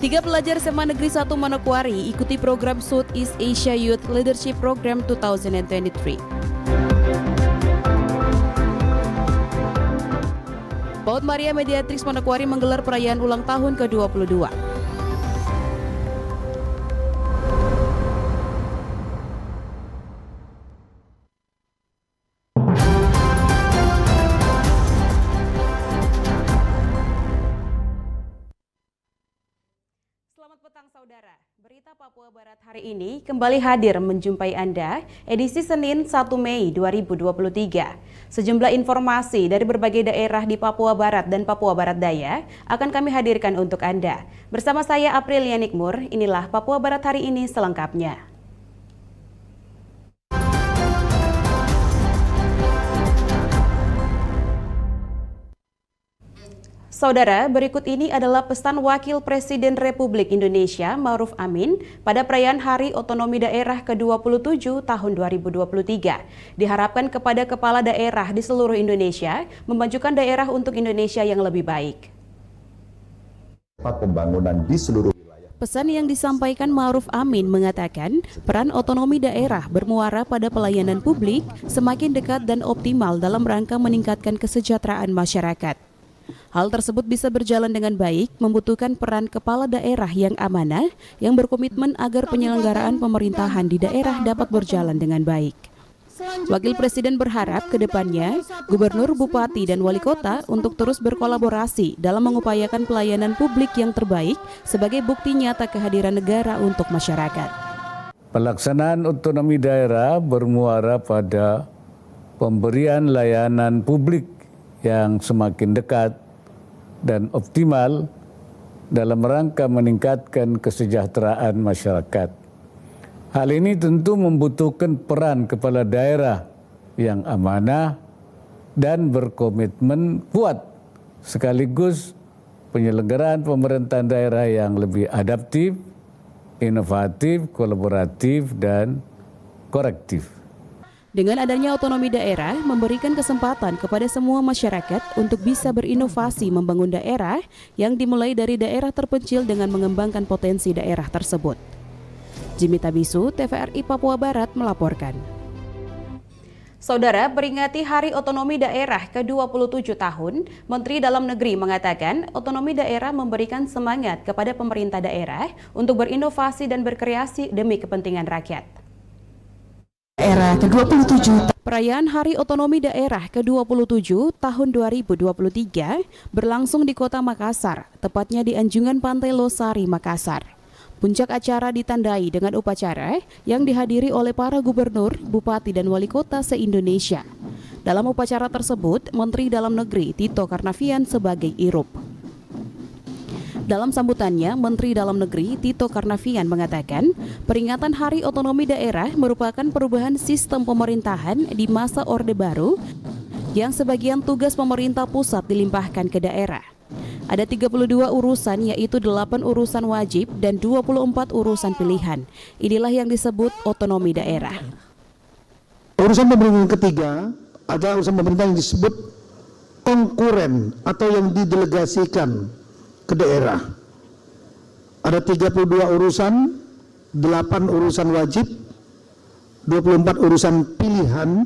3 pelajar SMA Negeri 1 Manokwari ikuti program Southeast Asia Youth Leadership Program 2023. PAUD Maria Mediatrix Manokwari menggelar perayaan ulang tahun ke-22. Selamat petang saudara, berita Papua Barat hari ini kembali hadir menjumpai Anda edisi Senin 1 Mei 2023. Sejumlah informasi dari berbagai daerah di Papua Barat dan Papua Barat Daya akan kami hadirkan untuk Anda. Bersama saya Aprilia Nikmur, inilah Papua Barat hari ini selengkapnya. Saudara, berikut ini adalah pesan Wakil Presiden Republik Indonesia Ma'ruf Amin pada perayaan Hari Otonomi Daerah ke-27 tahun 2023. Diharapkan kepada kepala daerah di seluruh Indonesia memajukan daerah untuk Indonesia yang lebih baik. Pembangunan di seluruh wilayah. Pesan yang disampaikan Ma'ruf Amin mengatakan peran otonomi daerah bermuara pada pelayanan publik semakin dekat dan optimal dalam rangka meningkatkan kesejahteraan masyarakat. Hal tersebut bisa berjalan dengan baik, membutuhkan peran kepala daerah yang amanah, yang berkomitmen agar penyelenggaraan pemerintahan di daerah dapat berjalan dengan baik. Wakil Presiden berharap ke depannya, Gubernur, Bupati, dan Wali Kota untuk terus berkolaborasi dalam mengupayakan pelayanan publik yang terbaik sebagai bukti nyata kehadiran negara untuk masyarakat. Pelaksanaan otonomi daerah bermuara pada pemberian layanan publik yang semakin dekat dan optimal dalam rangka meningkatkan kesejahteraan masyarakat. Hal ini tentu membutuhkan peran kepala daerah yang amanah dan berkomitmen kuat, sekaligus penyelenggaraan pemerintahan daerah yang lebih adaptif, inovatif, kolaboratif, dan korektif. Dengan adanya otonomi daerah, memberikan kesempatan kepada semua masyarakat untuk bisa berinovasi membangun daerah yang dimulai dari daerah terpencil dengan mengembangkan potensi daerah tersebut. Jimmy Tabisu, TVRI Papua Barat melaporkan. Saudara, peringati Hari Otonomi Daerah ke-27 tahun, Menteri Dalam Negeri mengatakan otonomi daerah memberikan semangat kepada pemerintah daerah untuk berinovasi dan berkreasi demi kepentingan rakyat. Daerah ke-27. Perayaan Hari Otonomi Daerah ke-27 tahun 2023 berlangsung di Kota Makassar, tepatnya di Anjungan Pantai Losari, Makassar. Puncak acara ditandai dengan upacara yang dihadiri oleh para gubernur, bupati, dan wali kota se-Indonesia. Dalam upacara tersebut, Menteri Dalam Negeri Tito Karnavian sebagai irup. Dalam sambutannya, Menteri Dalam Negeri Tito Karnavian mengatakan, peringatan Hari Otonomi Daerah merupakan perubahan sistem pemerintahan di masa Orde Baru yang sebagian tugas pemerintah pusat dilimpahkan ke daerah. Ada 32 urusan, yaitu 8 urusan wajib dan 24 urusan pilihan. Inilah yang disebut otonomi daerah. Urusan pemerintahan ketiga adalah urusan pemerintah yang disebut konkuren atau yang didelegasikan ke daerah. Ada 32 urusan, 8 urusan wajib, 24 urusan pilihan.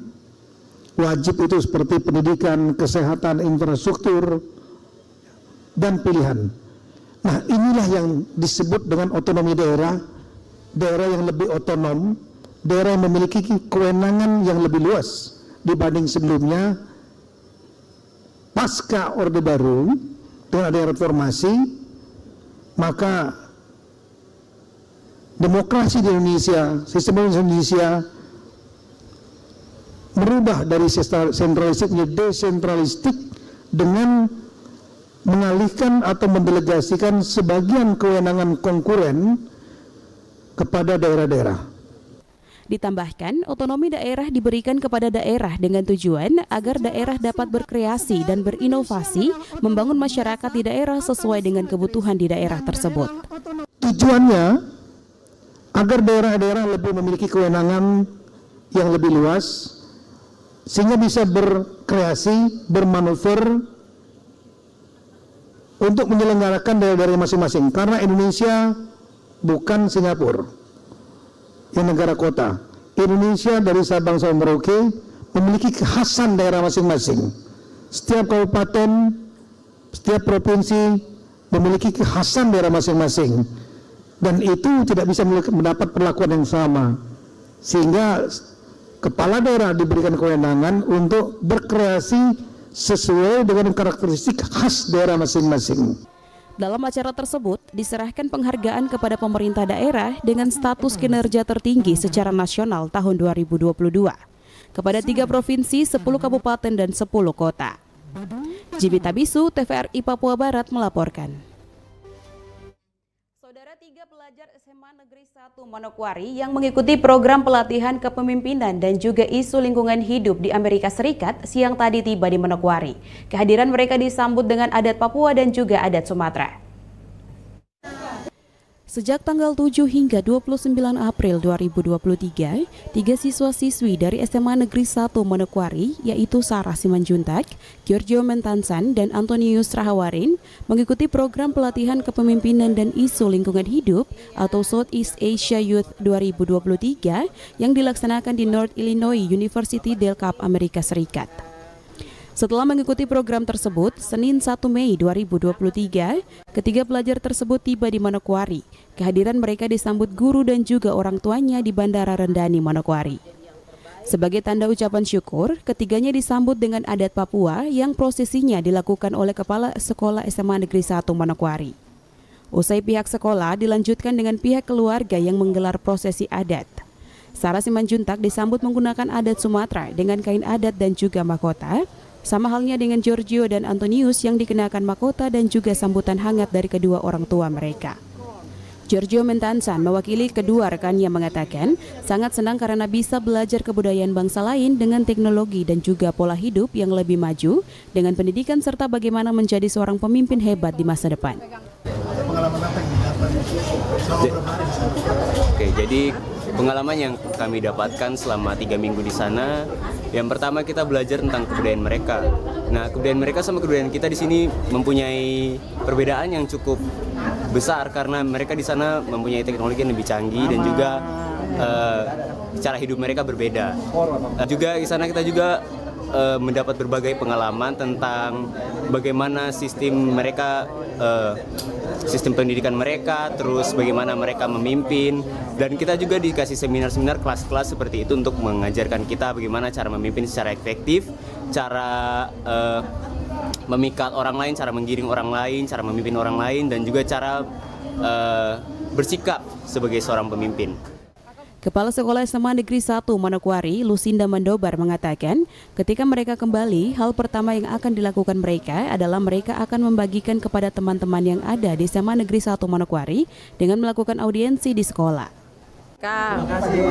Wajib itu seperti pendidikan, kesehatan, infrastruktur, dan pilihan. Nah, inilah yang disebut dengan otonomi daerah, daerah yang lebih otonom, daerah yang memiliki kewenangan yang lebih luas dibanding sebelumnya. Pasca Orde Baru, dengan adanya reformasi, maka demokrasi di Indonesia, sistem Indonesia merubah dari sentralistik menjadi desentralistik dengan mengalihkan atau mendelegasikan sebagian kewenangan konkuren kepada daerah-daerah. Ditambahkan, otonomi daerah diberikan kepada daerah dengan tujuan agar daerah dapat berkreasi dan berinovasi membangun masyarakat di daerah sesuai dengan kebutuhan di daerah tersebut. Tujuannya agar daerah-daerah lebih memiliki kewenangan yang lebih luas sehingga bisa berkreasi, bermanuver untuk menyelenggarakan daerah-daerah masing-masing, karena Indonesia bukan Singapura yang negara kota. Indonesia dari Sabang sampai Merauke memiliki kekhasan daerah masing-masing. Setiap kabupaten, setiap provinsi memiliki kekhasan daerah masing-masing, dan itu tidak bisa mendapat perlakuan yang sama, sehingga kepala daerah diberikan kewenangan untuk berkreasi sesuai dengan karakteristik khas daerah masing-masing. Dalam acara tersebut, diserahkan penghargaan kepada pemerintah daerah dengan status kinerja tertinggi secara nasional tahun 2022 kepada 3 provinsi, 10 kabupaten, dan 10 kota. Jimmy Tabisu, TVRI Papua Barat melaporkan. Saudara, 3 pelajar SMA Negeri 1 Manokwari yang mengikuti program pelatihan kepemimpinan dan juga isu lingkungan hidup di Amerika Serikat siang tadi tiba di Manokwari. Kehadiran mereka disambut dengan adat Papua dan juga adat Sumatera. Sejak tanggal 7 hingga 29 April 2023, 3 siswa-siswi dari SMA Negeri 1 Manokwari, yaitu Sarah Simanjuntak, Giorgio Mentansan, dan Antonius Rahawarin, mengikuti program pelatihan kepemimpinan dan isu lingkungan hidup atau Southeast Asia Youth 2023 yang dilaksanakan di North Illinois University Del Cap, Amerika Serikat. Setelah mengikuti program tersebut, Senin 1 Mei 2023, ketiga pelajar tersebut tiba di Manokwari. Kehadiran mereka disambut guru dan juga orang tuanya di Bandara Rendani, Manokwari. Sebagai tanda ucapan syukur, ketiganya disambut dengan adat Papua yang prosesinya dilakukan oleh Kepala Sekolah SMA Negeri 1 Manokwari. Usai pihak sekolah dilanjutkan dengan pihak keluarga yang menggelar prosesi adat. Sarah Simanjuntak disambut menggunakan adat Sumatera dengan kain adat dan juga mahkota, sama halnya dengan Giorgio dan Antonius yang dikenakan mahkota dan juga sambutan hangat dari kedua orang tua mereka. Giorgio Mentansan mewakili kedua rekannya mengatakan sangat senang karena bisa belajar kebudayaan bangsa lain dengan teknologi dan juga pola hidup yang lebih maju dengan pendidikan serta bagaimana menjadi seorang pemimpin hebat di masa depan. Oke, jadi pengalaman yang kami dapatkan selama 3 minggu di sana, yang pertama kita belajar tentang kebudayaan mereka. Nah, kebudayaan mereka sama kebudayaan kita di sini mempunyai perbedaan yang cukup besar karena mereka di sana mempunyai teknologi yang lebih canggih dan juga cara hidup mereka berbeda. Juga di sana kita juga mendapat berbagai pengalaman tentang bagaimana sistem mereka, sistem pendidikan mereka, terus bagaimana mereka memimpin, dan kita juga dikasih seminar-seminar kelas-kelas seperti itu untuk mengajarkan kita bagaimana cara memimpin secara efektif, cara memikat orang lain, cara menggiring orang lain, cara memimpin orang lain, dan juga cara bersikap sebagai seorang pemimpin. Kepala Sekolah SMA Negeri 1 Manokwari, Lucinda Mandobar mengatakan, ketika mereka kembali, hal pertama yang akan dilakukan mereka adalah mereka akan membagikan kepada teman-teman yang ada di SMA Negeri 1 Manokwari dengan melakukan audiensi di sekolah.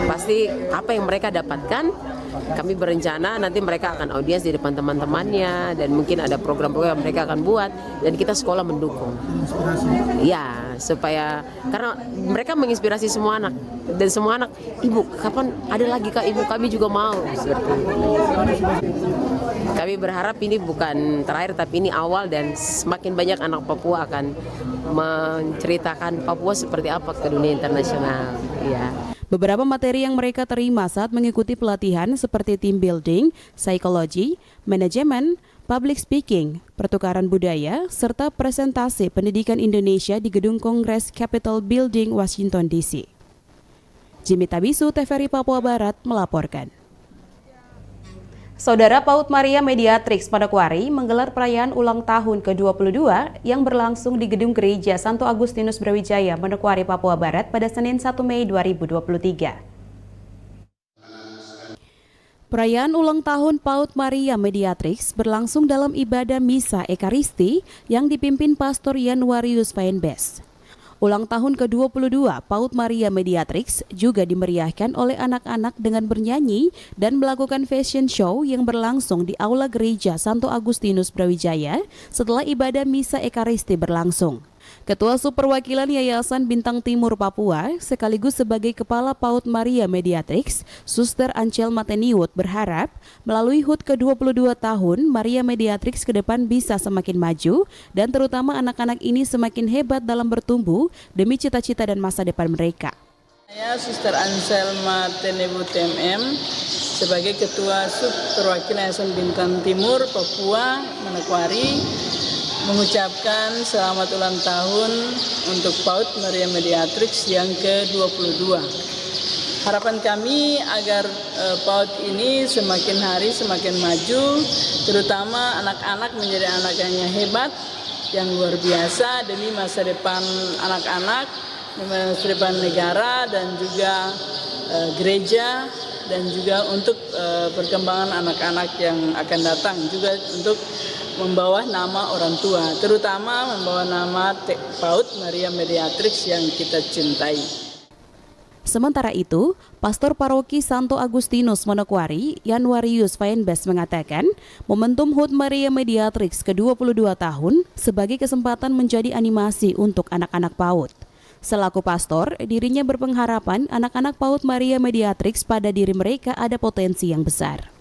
Pasti apa yang mereka dapatkan, kami berencana nanti mereka akan audiens di depan teman-temannya dan mungkin ada program-program mereka akan buat dan kita sekolah mendukung. Ya, supaya karena mereka menginspirasi semua anak dan semua anak, ibu kapan ada lagi kak ibu, kami juga mau seperti itu. Kami berharap ini bukan terakhir tapi ini awal dan semakin banyak anak Papua akan menceritakan Papua seperti apa ke dunia internasional. Ya. Beberapa materi yang mereka terima saat mengikuti pelatihan seperti team building, psikologi, manajemen, public speaking, pertukaran budaya, serta presentasi pendidikan Indonesia di Gedung Kongres Capitol Building, Washington DC. Jimmy Tabisu, TVRI Papua Barat melaporkan. Saudara, PAUD Maria Mediatrix Manokwari menggelar perayaan ulang tahun ke-22 yang berlangsung di Gedung Gereja Santo Agustinus Brawijaya, Manokwari, Papua Barat pada Senin 1 Mei 2023. Perayaan ulang tahun PAUD Maria Mediatrix berlangsung dalam ibadah Misa Ekaristi yang dipimpin Pastor Januarius Feinbes. Ulang tahun ke-22 PAUD Maria Mediatrix juga dimeriahkan oleh anak-anak dengan bernyanyi dan melakukan fashion show yang berlangsung di Aula Gereja Santo Agustinus Brawijaya setelah ibadah Misa Ekaristi berlangsung. Ketua Subperwakilan Yayasan Bintang Timur Papua sekaligus sebagai Kepala PAUD Maria Mediatrix, Suster Ancel Mateniut berharap melalui HUT ke-22 tahun, Maria Mediatrix ke depan bisa semakin maju dan terutama anak-anak ini semakin hebat dalam bertumbuh demi cita-cita dan masa depan mereka. Saya Suster Ancel Mateniut MM sebagai Ketua Subperwakilan Yayasan Bintang Timur Papua Manokwari mengucapkan selamat ulang tahun untuk PAUD Maria Mediatrix yang ke-22. Harapan kami agar PAUD ini semakin hari semakin maju, terutama anak-anak menjadi anak yang hebat, yang luar biasa demi masa depan anak-anak, masa depan negara dan juga gereja, dan juga untuk perkembangan anak-anak yang akan datang, juga untuk membawa nama orang tua, terutama membawa nama PAUD Maria Mediatrix yang kita cintai. Sementara itu, Pastor Paroki Santo Agustinus Manokwari, Yanwarius Faenbes mengatakan, momentum HUT Maria Mediatrix ke-22 tahun sebagai kesempatan menjadi animasi untuk anak-anak PAUD. Selaku pastor, dirinya berpengharapan anak-anak PAUD Maria Mediatrix pada diri mereka ada potensi yang besar.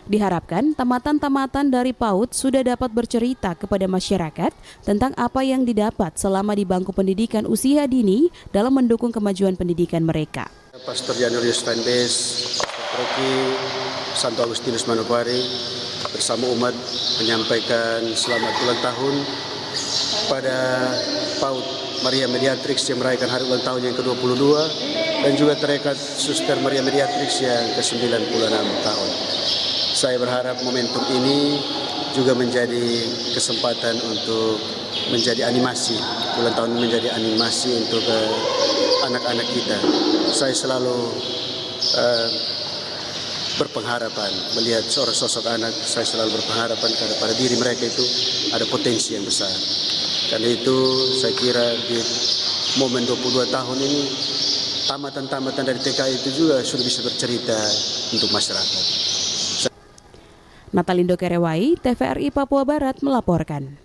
Diharapkan tamatan-tamatan dari PAUD sudah dapat bercerita kepada masyarakat tentang apa yang didapat selama di bangku pendidikan usia dini dalam mendukung kemajuan pendidikan mereka. Pastor Yanwarius Faenbes, Paroki Santo Agustinus Manokwari bersama umat menyampaikan selamat ulang tahun pada PAUD Maria Mediatrix yang merayakan hari ulang tahun yang ke-22 dan juga terikat Suster Maria Mediatrix yang ke-96 tahun. Saya berharap momentum ini juga menjadi kesempatan untuk menjadi animasi, ulang tahun menjadi animasi untuk anak-anak kita. Saya selalu berpengharapan melihat seorang sosok anak, saya selalu berpengharapan karena pada diri mereka itu ada potensi yang besar. Karena itu saya kira di momen 22 tahun ini, tamatan-tamatan dari TK itu juga sudah bisa bercerita untuk masyarakat. Natalindo Kerewai, TVRI Papua Barat melaporkan.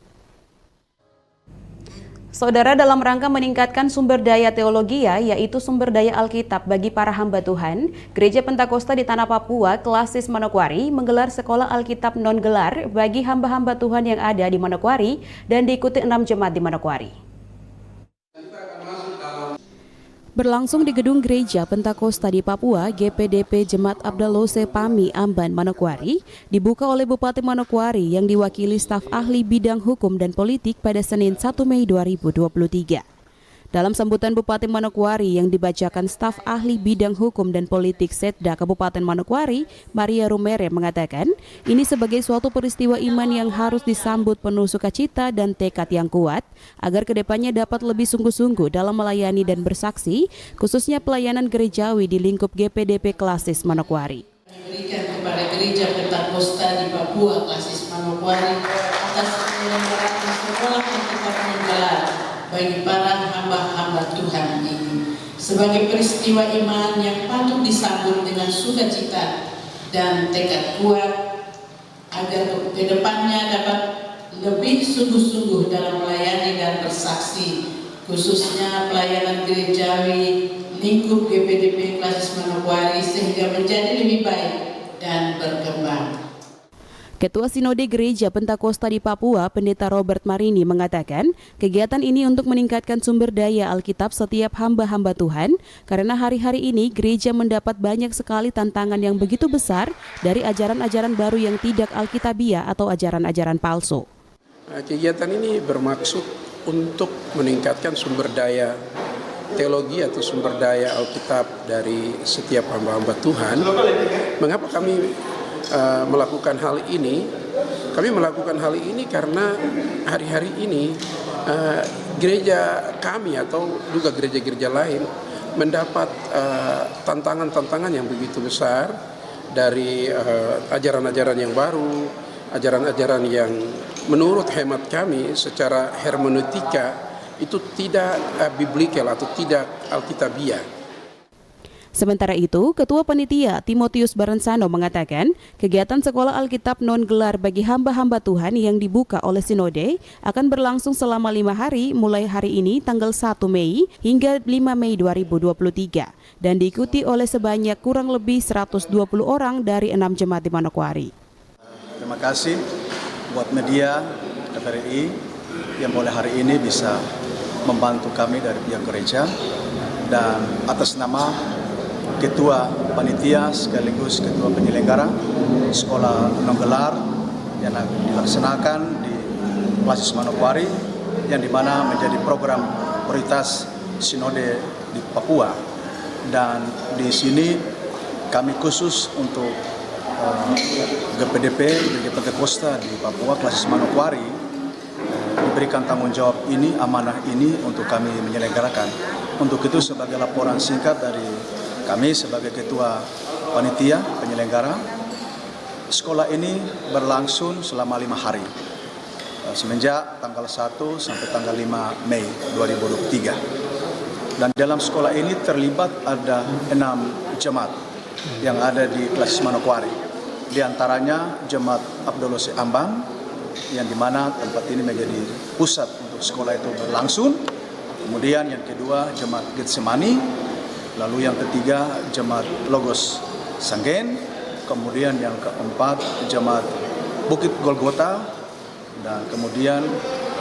Saudara, dalam rangka meningkatkan sumber daya teologi yaitu sumber daya Alkitab bagi para hamba Tuhan, Gereja Pentakosta di Tanah Papua Klasis Manokwari menggelar sekolah Alkitab non-gelar bagi hamba-hamba Tuhan yang ada di Manokwari dan diikuti 6 jemaat di Manokwari. Berlangsung di Gedung Gereja Pentakosta di Papua, GPDP Jemaat Abdalose Pami Amban Manokwari dibuka oleh Bupati Manokwari yang diwakili staf ahli bidang hukum dan politik pada Senin 1 Mei 2023. Dalam sambutan Bupati Manokwari yang dibacakan staf ahli bidang hukum dan politik Setda Kabupaten Manokwari, Maria Rumere mengatakan, ini sebagai suatu peristiwa iman yang harus disambut penuh sukacita dan tekad yang kuat, agar kedepannya dapat lebih sungguh-sungguh dalam melayani dan bersaksi, khususnya pelayanan gerejawi di lingkup GPDP Klasis Manokwari. Diberikan kepada Gereja Pentakosta di Papua Klasis Manokwari atas penyelenggaraan sekolah Alkitab non-gelar bagi para hamba-hamba Tuhan ini sebagai peristiwa iman yang patut disambut dengan sukacita dan tekad kuat agar ke depannya dapat lebih sungguh-sungguh dalam melayani dan bersaksi, khususnya pelayanan gerejawi lingkup GPDP Klasis Manokwari sehingga menjadi lebih baik dan berkembang. Ketua Sinode Gereja Pentakosta di Papua, Pendeta Robert Marini mengatakan, kegiatan ini untuk meningkatkan sumber daya Alkitab setiap hamba-hamba Tuhan, karena hari-hari ini gereja mendapat banyak sekali tantangan yang begitu besar dari ajaran-ajaran baru yang tidak Alkitabiah atau ajaran-ajaran palsu. Kegiatan ini bermaksud untuk meningkatkan sumber daya teologi atau sumber daya Alkitab dari setiap hamba-hamba Tuhan. Mengapa kami melakukan hal ini? Kami melakukan hal ini karena hari-hari ini gereja kami atau juga gereja-gereja lain mendapat tantangan-tantangan yang begitu besar dari ajaran-ajaran yang baru, ajaran-ajaran yang menurut hemat kami secara hermeneutika itu tidak biblikal atau tidak Alkitabiah. Sementara itu, Ketua Panitia Timotius Barensano mengatakan, kegiatan sekolah Alkitab non-gelar bagi hamba-hamba Tuhan yang dibuka oleh Sinode akan berlangsung selama 5 hari mulai hari ini tanggal 1 Mei hingga 5 Mei 2023 dan diikuti oleh sebanyak kurang lebih 120 orang dari 6 jemaat di Manokwari. Terima kasih buat media TVRI yang mulai hari ini bisa membantu kami dari pihak gereja, dan atas nama Ketua Panitia sekaligus Ketua Penyelenggara Sekolah Non-Gelar yang dilaksanakan di Klasis Manokwari yang dimana menjadi program prioritas Sinode di Papua. Dan di sini kami khusus untuk GPDP Gereja Pentakosta di Papua Klasis Manokwari diberikan tanggung jawab ini, amanah ini untuk kami menyelenggarakan. Untuk itu sebagai laporan singkat dari kami sebagai Ketua Panitia Penyelenggara, sekolah ini berlangsung selama 5 hari, semenjak tanggal 1 sampai tanggal 5 Mei 2023. Dan dalam sekolah ini terlibat ada 6 jemaat yang ada di Klasis Manokwari. Di antaranya Jemaat Abdullah Ambang, yang dimana tempat ini menjadi pusat untuk sekolah itu berlangsung. Kemudian yang kedua Jemaat Getsemani, lalu yang ketiga Jemaat Logos Sanggen, kemudian yang keempat Jemaat Bukit Golgota, dan kemudian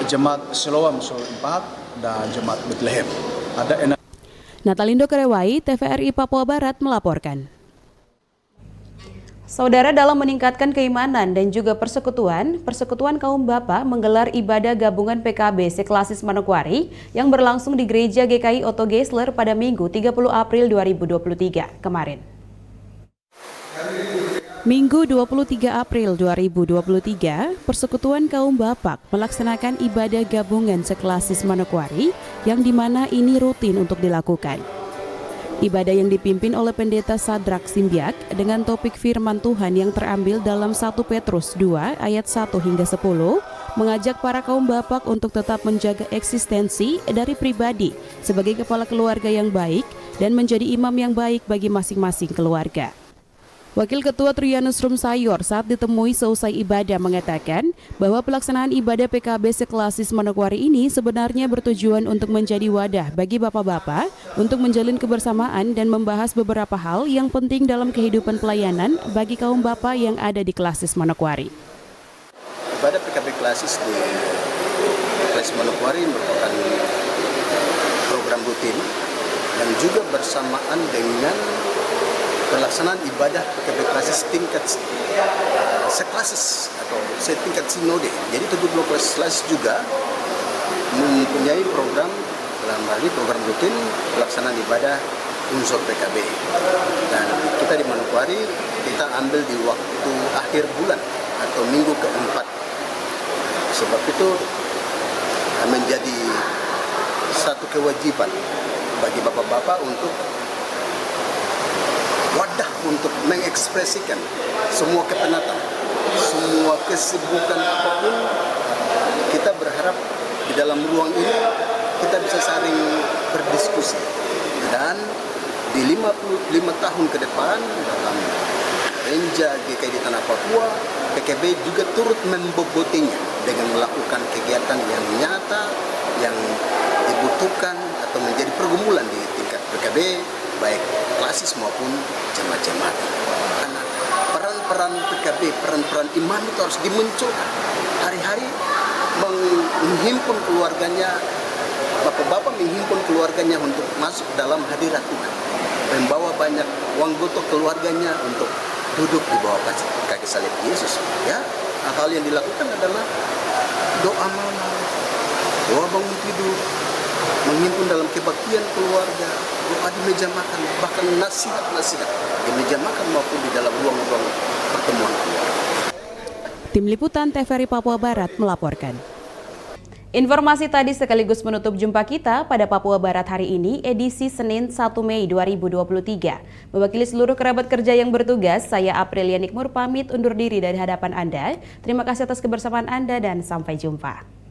Jemaat Siloam Solo 4 dan Jemaat Bethlehem. Ada Natalindo Kerewai, TVRI Papua Barat melaporkan. Saudara, dalam meningkatkan keimanan dan juga Persekutuan Kaum Bapa menggelar ibadah gabungan PKB Seklasis Manokwari yang berlangsung di Gereja GKI Otto Geisler pada Minggu 30 April 2023 kemarin. Minggu 23 April 2023, Persekutuan Kaum Bapak melaksanakan ibadah gabungan Seklasis Manokwari yang dimana ini rutin untuk dilakukan. Ibadah yang dipimpin oleh Pendeta Sadrak Simbiak dengan topik firman Tuhan yang terambil dalam 1 Petrus 2 ayat 1 hingga 10 mengajak para kaum bapak untuk tetap menjaga eksistensi dari pribadi sebagai kepala keluarga yang baik dan menjadi imam yang baik bagi masing-masing keluarga. Wakil Ketua Trianus Rumsayor saat ditemui seusai ibadah mengatakan bahwa pelaksanaan ibadah PKB Seklasis Manokwari ini sebenarnya bertujuan untuk menjadi wadah bagi bapak-bapak untuk menjalin kebersamaan dan membahas beberapa hal yang penting dalam kehidupan pelayanan bagi kaum bapak yang ada di Klasis Manokwari. Ibadah PKB Klasis di Klasis Manokwari merupakan program rutin yang juga bersamaan dengan pelaksanaan ibadah PKB Klasis tingkat seklasis atau setingkat sinode. Jadi 70 klasis juga mempunyai program, dalam hal ini program rutin pelaksanaan ibadah unsur PKB. Dan kita di Manokwari kita ambil di waktu akhir bulan atau minggu keempat. Sebab itu menjadi satu kewajiban bagi bapak-bapak untuk wadah untuk mengekspresikan semua kepenatan, semua kesibukan apapun. Kita berharap di dalam ruang ini kita bisa saling berdiskusi. Dan di 55 tahun ke depan dalam Renja GKI di Tanah Papua, PKB juga turut membobotinya dengan melakukan kegiatan yang nyata, yang dibutuhkan atau menjadi pergumulan di tingkat PKB, baik klasis maupun jemaat-jemaat. Karena peran-peran PKB, peran-peran iman itu harus dimunculkan. Hari-hari menghimpun keluarganya, bapak-bapak menghimpun keluarganya untuk masuk dalam hadirat Tuhan. Membawa banyak uang gotok keluarganya untuk duduk di bawah kaki salib Yesus. Ya, hal yang dilakukan adalah doa malam, doa bangun tidur, menghimpun dalam kebaktian keluarga, doa di meja makan, bahkan nasihat-nasihat di meja makan maupun di dalam ruang-ruang pertemuan keluarga. Tim Liputan TVRI Papua Barat melaporkan. Informasi tadi sekaligus menutup jumpa kita pada Papua Barat hari ini, edisi Senin 1 Mei 2023. Mewakili seluruh kerabat kerja yang bertugas, saya Aprilia Nikmur pamit undur diri dari hadapan Anda. Terima kasih atas kebersamaan Anda dan sampai jumpa.